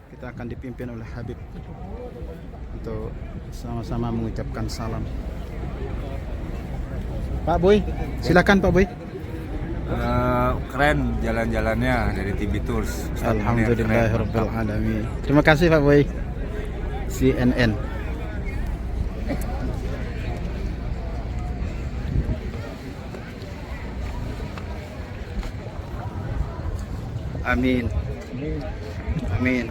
kita akan dipimpin oleh Habib untuk sama-sama mengucapkan salam. Pak Boy, silakan Pak Boy. Keren jalan-jalannya dari TV Tours. Alhamdulillahirabbil alamin. Terima kasih Pak Boy. CNN. Amin. Amin.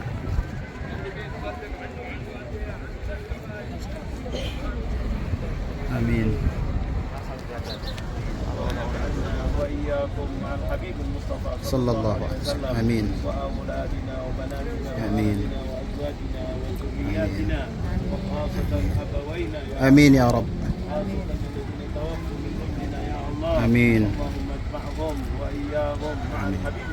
Amin. Sallallahu alaihi wasallam. Amin. Amin. Amin ya Rabb. Amin.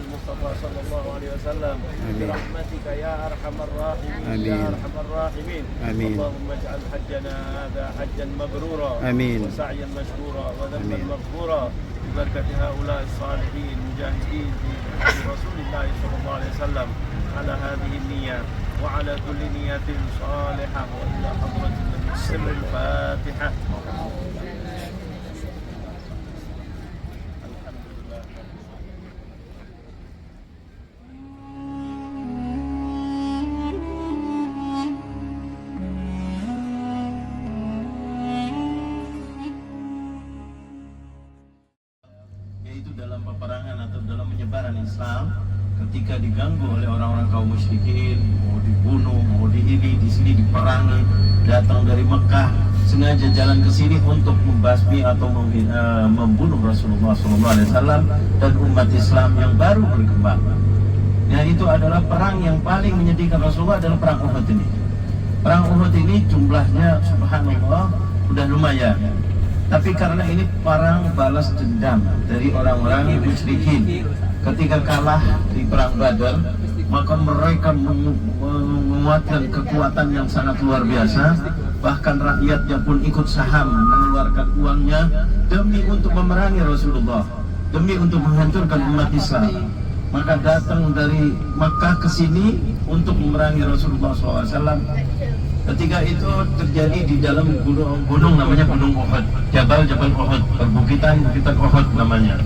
المصطفى صلى الله عليه وسلم برحمتك يا أرحم الراحمين يا أرحم الراحمين. اللهم اجعل حجنا هذا حجا مبرورا وسعيا مشكورا وذنبا مغفورا ببركة هؤلاء الصالحين المجاهدين في رسول الله صلى الله عليه وسلم على هذه النية وعلى كل نية صالحة. وإلى حضرة النبي سر الفاتحة. Dalam peperangan atau dalam penyebaran Islam, ketika diganggu oleh orang-orang kaum musyrikin, mau dibunuh, mau di sini diperangi, datang dari Mekah, sengaja jalan ke sini untuk membasmi atau membunuh Rasulullah SAW dan umat Islam yang baru berkembang. Nah, itu adalah perang yang paling menyedihkan Rasulullah adalah perang Uhud ini. Perang Uhud ini jumlahnya subhanallah udah lumayan. Tapi karena ini perang balas dendam dari orang-orang musyrikin. Ketika kalah di perang Badar, maka mereka menguatkan kekuatan yang sangat luar biasa. Bahkan rakyatnya pun ikut saham, mengeluarkan uangnya demi untuk memerangi Rasulullah, demi untuk menghancurkan umat Islam. Maka datang dari Makkah ke sini untuk memerangi Rasulullah SAW. Ketika itu terjadi di dalam gunung namanya Gunung Uhud, Jabal Uhud, perbukitan Uhud namanya.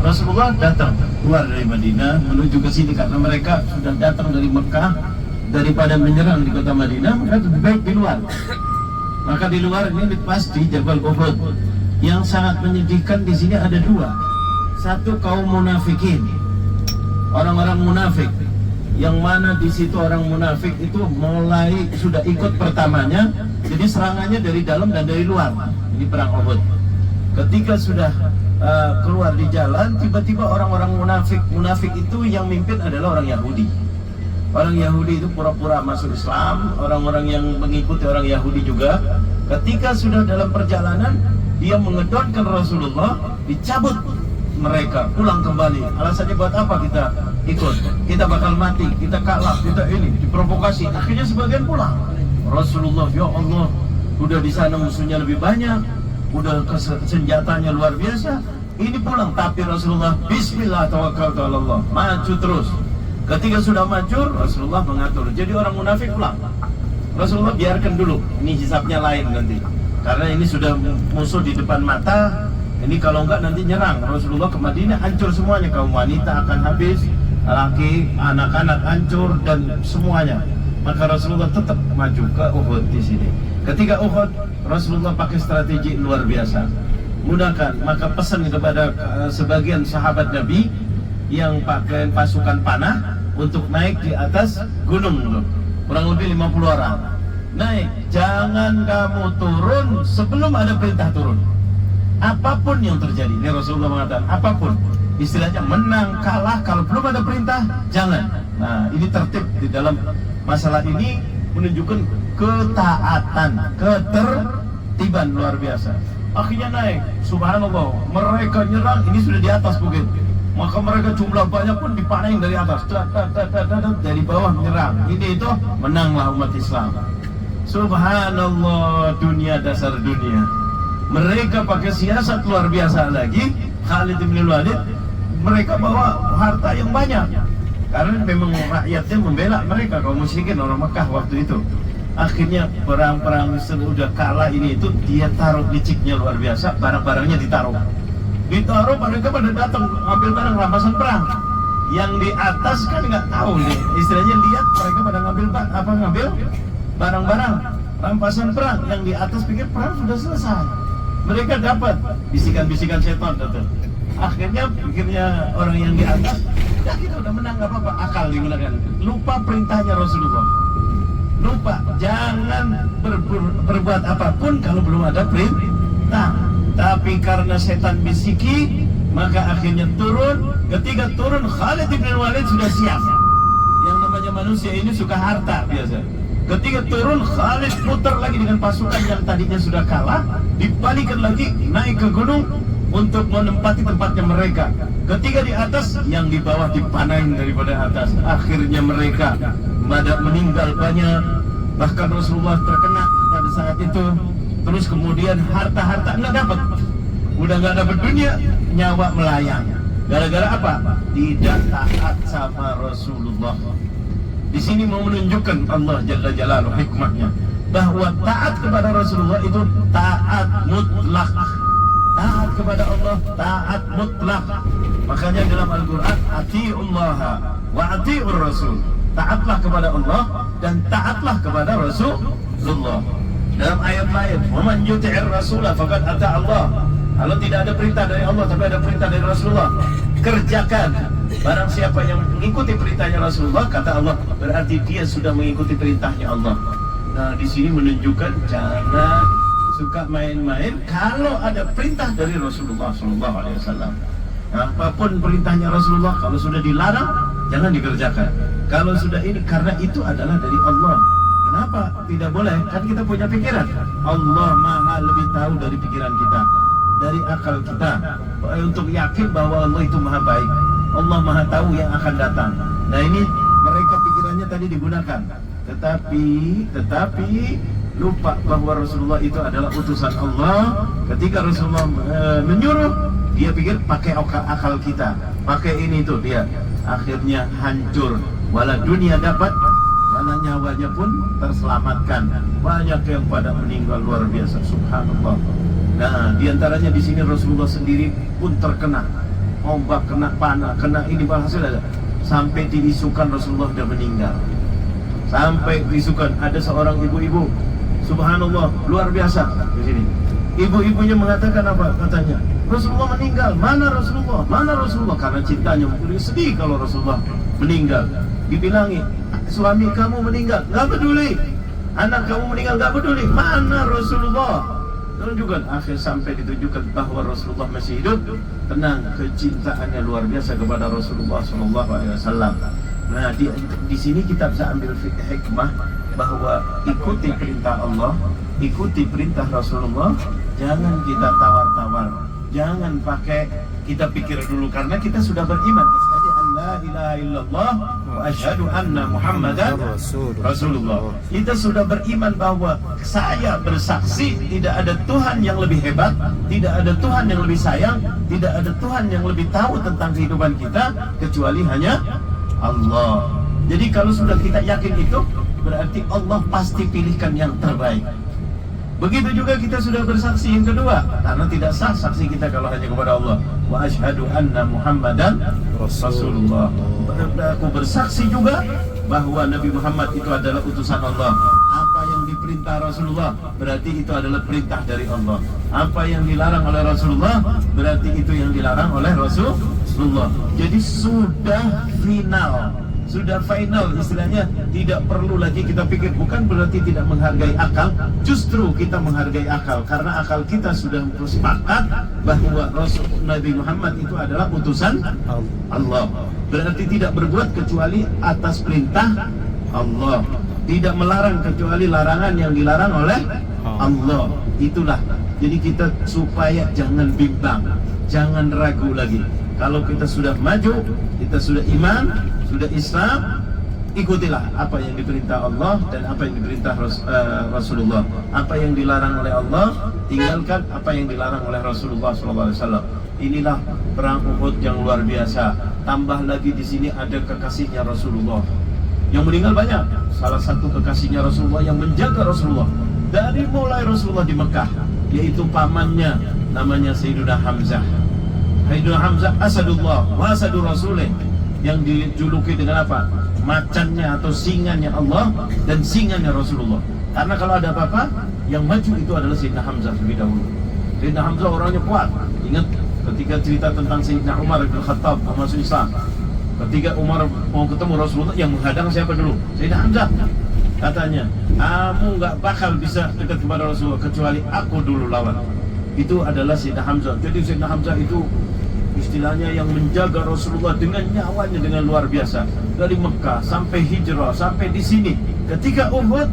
Rasulullah datang keluar dari Madinah menuju ke sini karena mereka sudah datang dari Mekah, daripada menyerang di kota Madinah, mereka lebih baik di luar. Maka di luar ini pas di Jabal Uhud. Yang sangat menyedihkan di sini ada dua. Satu kaum munafikin, orang-orang munafik. Yang mana di situ orang munafik itu mulai sudah ikut pertamanya, jadi serangannya dari dalam dan dari luar. Ini perang Uhud. Ketika sudah keluar di jalan, tiba-tiba orang-orang munafik itu yang mimpin adalah orang Yahudi. Orang Yahudi itu pura-pura masuk Islam, orang-orang yang mengikuti orang Yahudi juga. Ketika sudah dalam perjalanan, dia mengedonkan Rasulullah, dicabut mereka, pulang kembali. Alasannya buat apa kita ikut? Kita bakal mati, kita kalah, kita ini diprovokasi. Akhirnya sebagian pulang. Rasulullah, ya Allah, udah di sana musuhnya lebih banyak, udah senjatanya luar biasa. Ini pulang, tapi Rasulullah Bismillah tawakkaltu ala Allah, maju terus. Ketika sudah maju, Rasulullah mengatur. Jadi orang munafik pulang. Rasulullah biarkan dulu, ini hisabnya lain nanti. Karena ini sudah musuh di depan mata. Ini kalau enggak nanti nyerang Rasulullah ke Madinah, hancur semuanya. Kaum wanita akan habis, laki, anak-anak hancur dan semuanya. Maka Rasulullah tetap maju ke Uhud di sini. Ketika Uhud, Rasulullah pakai strategi luar biasa. Gunakan, maka pesan kepada sebagian sahabat Nabi yang pakai pasukan panah untuk naik di atas gunung itu. Kurang lebih 50 orang. Naik, jangan kamu turun sebelum ada perintah turun. Apapun yang terjadi, ini Rasulullah mengatakan, apapun, istilahnya menang, kalah, kalau belum ada perintah, jangan. Nah, ini tertib di dalam masalah ini menunjukkan ketaatan, ketertiban luar biasa. Akhirnya naik, subhanallah, mereka nyerang, ini sudah di atas bukit. Maka mereka jumlah banyak pun dipanain dari atas, dari bawah menyerang. Ini itu menanglah umat Islam. Subhanallah, dunia dasar dunia. Mereka pakai siasat luar biasa lagi. Khalid bin Walid, mereka bawa harta yang banyak. Karena memang rakyatnya membela mereka, kaum musyrikin orang Mekah waktu itu. Akhirnya perang-perang sudah kalah ini itu, dia taruh liciknya luar biasa, barang-barangnya ditaruh, mereka pada datang ambil barang rampasan perang. Yang di atas kan nggak tahu nih, istilahnya lihat mereka pada ngambil barang-barang rampasan perang. Yang di atas pikir perang sudah selesai, mereka dapat bisikan-bisikan setan itu. Akhirnya pikirnya orang yang di atas, ya kita udah menang, nggak apa-apa, akal digunakan. Lupa perintahnya Rasulullah, lupa jangan berbuat apapun kalau belum ada perintah. Tapi karena setan bisiki, maka akhirnya turun. Ketika turun, Khalid bin Walid sudah siap. Yang namanya manusia ini suka harta biasa. Ketika turun, Khalid putar lagi dengan pasukan yang tadinya sudah kalah, dibalikan lagi naik ke gunung untuk menempati tempatnya mereka. Ketika di atas, yang di bawah dipanain daripada atas. Akhirnya mereka meninggal banyak, bahkan Rasulullah terkena pada saat itu. Terus kemudian harta-harta nggak dapat, udah nggak dapat dunia, nyawa melayang. Gara-gara apa? Tidak taat sama Rasulullah. Di sini mau menunjukkan Allah Jalla Jalaluhu hikmahnya, bahwa taat kepada Rasulullah itu taat mutlak. Taat kepada Allah, taat mutlak. Makanya dalam Al-Quran, ati'ullaha wa ati'ur rasul. Taatlah kepada Allah dan taatlah kepada Rasulullah. Dalam ayat lain, "Waman yuti'ir rasulah faqad ata Allah." Kalau tidak ada perintah dari Allah tapi ada perintah dari Rasulullah, kerjakan. Barang siapa yang mengikuti perintahnya Rasulullah, kata Allah, berarti dia sudah mengikuti perintahnya Allah. Nah, di sini menunjukkan jangan suka main-main kalau ada perintah dari Rasulullah SAW. Apapun perintahnya Rasulullah, kalau sudah dilarang, jangan dikerjakan. Kalau sudah ini, karena itu adalah dari Allah. Kenapa tidak boleh? Kan kita punya pikiran. Allah maha lebih tahu dari pikiran kita, dari akal kita, untuk yakin bahwa Allah itu maha baik. Allah maha tahu yang akan datang. Nah ini mereka pikirannya tadi digunakan, tetapi lupa bahwa Rasulullah itu adalah utusan Allah. Ketika Rasulullah menyuruh, dia pikir pakai akal kita, pakai ini itu, dia akhirnya hancur. Wala dunia dapat, mana nyawanya pun terselamatkan. Banyak yang pada meninggal luar biasa, subhanallah. Nah, diantaranya di sini Rasulullah sendiri pun terkena ombak, kena panah, kena ini, hasil ada. Sampai diisukan Rasulullah sudah meninggal. Sampai diisukan ada seorang ibu-ibu, subhanallah, luar biasa di sini. Ibu-ibunya mengatakan apa? Katanya, Rasulullah meninggal. Mana Rasulullah? Mana Rasulullah? Karena cintanya sedih kalau Rasulullah meninggal. Dibilangi, suami kamu meninggal, gak peduli. Anak kamu meninggal, gak peduli. Mana Rasulullah? Tunjukkan, akhir sampai ditunjukkan bahwa Rasulullah masih hidup. Tenang, kecintaannya luar biasa kepada Rasulullah SAW. Nah, di sini kita bisa ambil hikmah bahwa ikuti perintah Allah, ikuti perintah Rasulullah. Jangan kita tawar-tawar, jangan pakai kita pikir dulu, karena kita sudah beriman. La ilaha illallah wa asyhadu anna Muhammadan Rasulullah. Kita sudah beriman bahwa saya bersaksi tidak ada Tuhan yang lebih hebat, tidak ada Tuhan yang lebih sayang, tidak ada Tuhan yang lebih tahu tentang kehidupan kita kecuali hanya Allah. Jadi kalau sudah kita yakin itu, berarti Allah pasti pilihkan yang terbaik. Begitu juga kita sudah bersaksi yang kedua, karena tidak sah saksi kita kalau hanya kepada Allah. Wa asyhadu anna Muhammadan Rasulullah. Aku bersaksi juga bahwa Nabi Muhammad itu adalah utusan Allah. Apa yang diperintah Rasulullah, berarti itu adalah perintah dari Allah. Apa yang dilarang oleh Rasulullah, berarti itu yang dilarang oleh Rasulullah. Jadi sudah final istilahnya, tidak perlu lagi kita pikir. Bukan berarti tidak menghargai akal, justru kita menghargai akal karena akal kita sudah sepakat bahwa Rasul Nabi Muhammad itu adalah utusan Allah. Berarti tidak berbuat kecuali atas perintah Allah, tidak melarang kecuali larangan yang dilarang oleh Allah. Itulah, jadi kita supaya jangan bimbang, jangan ragu lagi. Kalau kita sudah maju, kita sudah iman, sudah Islam, ikutilah apa yang diperintah Allah dan apa yang diperintah Rasulullah. Apa yang dilarang oleh Allah, tinggalkan apa yang dilarang oleh Rasulullah SAW. Inilah perang Uhud yang luar biasa. Tambah lagi di sini ada kekasihnya Rasulullah yang meninggal banyak. Salah satu kekasihnya Rasulullah yang menjaga Rasulullah dari mulai Rasulullah di Mekah, yaitu pamannya, namanya Sayyidina Hamzah. Sayyidina Hamzah Asadullah wa Asadur Rasulih, yang dijuluki dengan apa? Macannya atau singanya Allah dan singanya Rasulullah. Karena kalau ada apa-apa, yang maju itu adalah Sayyidina Hamzah lebih dahulu. Sayyidina Hamzah orangnya kuat. Ingat ketika cerita tentang Sayyidina Umar bin Khattab masuk Islam, ketika Umar mau ketemu Rasulullah, yang menghadang siapa dulu? Sayyidina Hamzah. Katanya, kamu nggak bakal bisa dekat kepada Rasulullah kecuali aku dulu lawan. Itu adalah Sayyidina Hamzah. Jadi Sayyidina Hamzah itu istilahnya yang menjaga Rasulullah dengan nyawanya, dengan luar biasa. Dari Mekah sampai hijrah, sampai di sini. Ketika Uhud,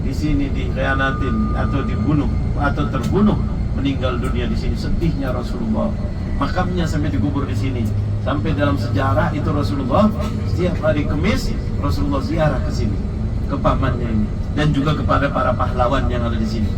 di sini dikhianatin atau dibunuh atau terbunuh, meninggal dunia di sini. Sedihnya Rasulullah. Makamnya sampai dikubur di sini. Sampai dalam sejarah itu Rasulullah setiap hari Kamis Rasulullah ziarah ke sini, ke pamannya ini, dan juga kepada para pahlawan yang ada di sini.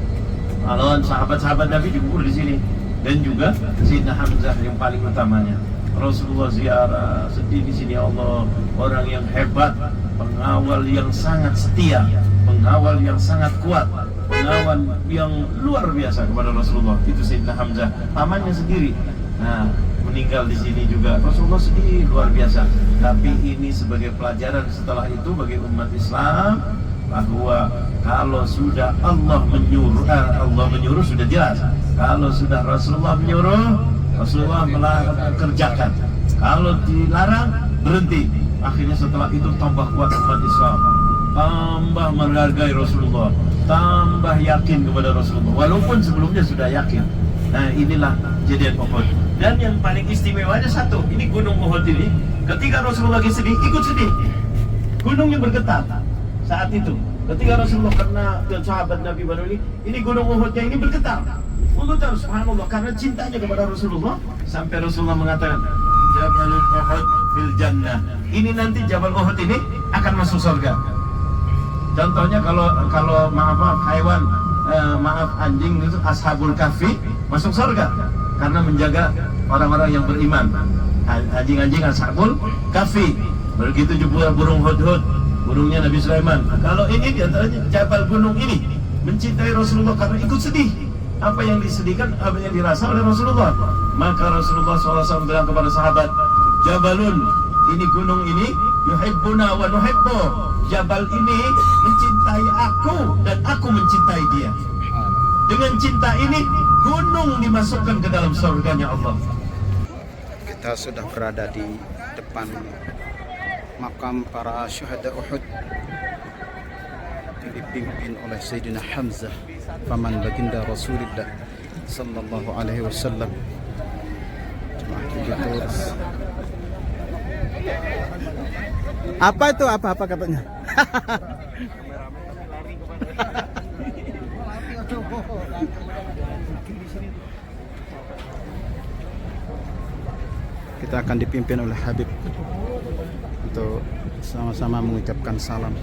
Pahlawan sahabat-sahabat Nabi dikubur di sini, dan juga Sayyidina Hamzah yang paling utamanya. Rasulullah ziarah, sedih di sini. Allah, orang yang hebat, pengawal yang sangat setia, pengawal yang sangat kuat, pengawal yang luar biasa kepada Rasulullah. Itu Sayyidina Hamzah, pamannya sendiri. Nah, meninggal di sini juga. Rasulullah sedih luar biasa. Tapi ini sebagai pelajaran setelah itu bagi umat Islam, bahwa kalau sudah Allah menyuruh sudah jelas. Kalau sudah Rasulullah menyuruh, Rasulullah kerjakan. Kalau dilarang, berhenti. Akhirnya setelah itu tambah kuat umat Islam, tambah menghargai Rasulullah, tambah yakin kepada Rasulullah, walaupun sebelumnya sudah yakin. Nah, inilah kejadian Uhud. Dan yang paling istimewanya satu, ini gunung Uhud ini, ketika Rasulullah lagi sedih, ikut sedih. Gunungnya bergetar saat itu. Ketika Rasulullah kena dan sahabat Nabi baru ini gunung Uhudnya ini bergetar. Bergetar, subhanallah, karena cintanya kepada Rasulullah. Sampai Rasulullah mengatakan, Jabalul Uhud fil jannah. Ini nanti Jabal Uhud ini akan masuk surga. Contohnya kalau maaf hewan, anjing itu Ashabul Kahfi masuk surga karena menjaga orang-orang yang beriman. Anjing-anjing Ashabul Kahfi. Begitu juga burung hudhud, burungnya Nabi Sulaiman. Kalau ini diantaranya Jabal gunung ini mencintai Rasulullah karena ikut sedih. Apa yang disedihkan, apa yang dirasa oleh Rasulullah. Maka Rasulullah SAW bilang kepada sahabat, Jabalun, ini gunung ini, yuhibbuna wa nuhibbu. Jabal ini mencintai aku dan aku mencintai dia. Dengan cinta ini, gunung dimasukkan ke dalam surganya Allah. Kita sudah berada di depan makam para syuhada Uhud yang dipimpin oleh Sayyidina Hamzah, paman baginda Rasulullah sallallahu alaihi wasallam. Apa itu? Apa katanya? Kita akan dipimpin oleh Habib untuk sama-sama mengucapkan salam.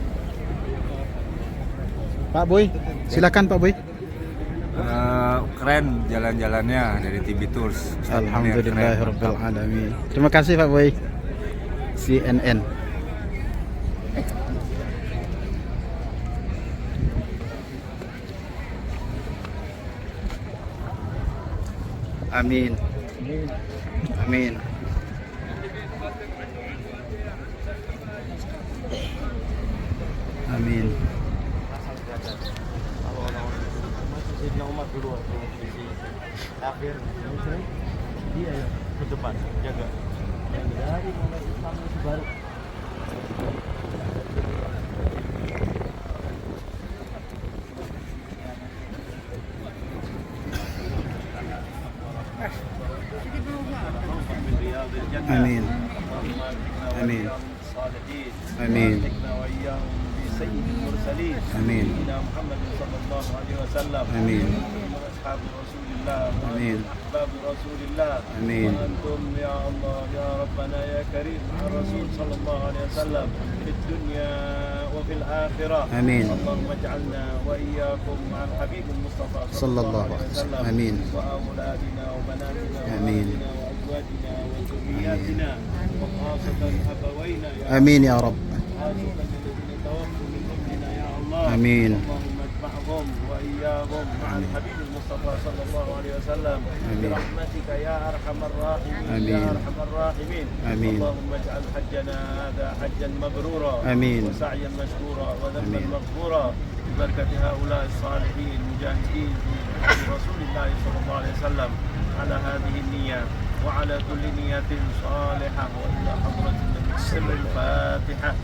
Pak Boy, silakan Pak Boy. Keren jalan-jalannya dari TV Tours. Alhamdulillahirabbil alamin. Terima kasih Pak Boy. CNN. Amin. Amin. Amin. Sayyidina Umar dulu waktu di akhir dia yang ke depan jaga. Yang dari mulai Islam itu baru. Amin. Amin. Amin. سيد المرسلين آمين. سيدنا محمد صلى الله عليه وسلم آمين. أصحاب رسول الله آمين. أحباب رسول الله آمين. وأنتم يا الله يا ربنا يا كريم الرسول صلى الله عليه وسلم في الدنيا وفي الآخرة. آمين. اللهم اجعلنا وإياكم مع الحبيب المصطفى صلى الله عليه وسلم. آمين. وأولادنا وبناتنا آمين. وأزواجنا أزواجنا وذرياتنا وخاصة أبوينا يا آمين يا رب. خاصة الذين توفوا من أمنا يا الله. آمين. اللهم اجمعهم وإياهم مع الحبيب المصطفى صلى الله عليه وسلم آمين. برحمتك يا أرحم الراحمين. آمين. يا أرحم الراحمين. آمين. اللهم اجعل حجنا هذا حجا مبرورا آمين. وسعيا مشكورا وذنبا آمين. مغفورا ببركة هؤلاء الصالحين المجاهدين في رسول الله صلى الله عليه وسلم على هذه النية وعلى كل نية صالحة. وإلى حضرة النبي الفاتحة.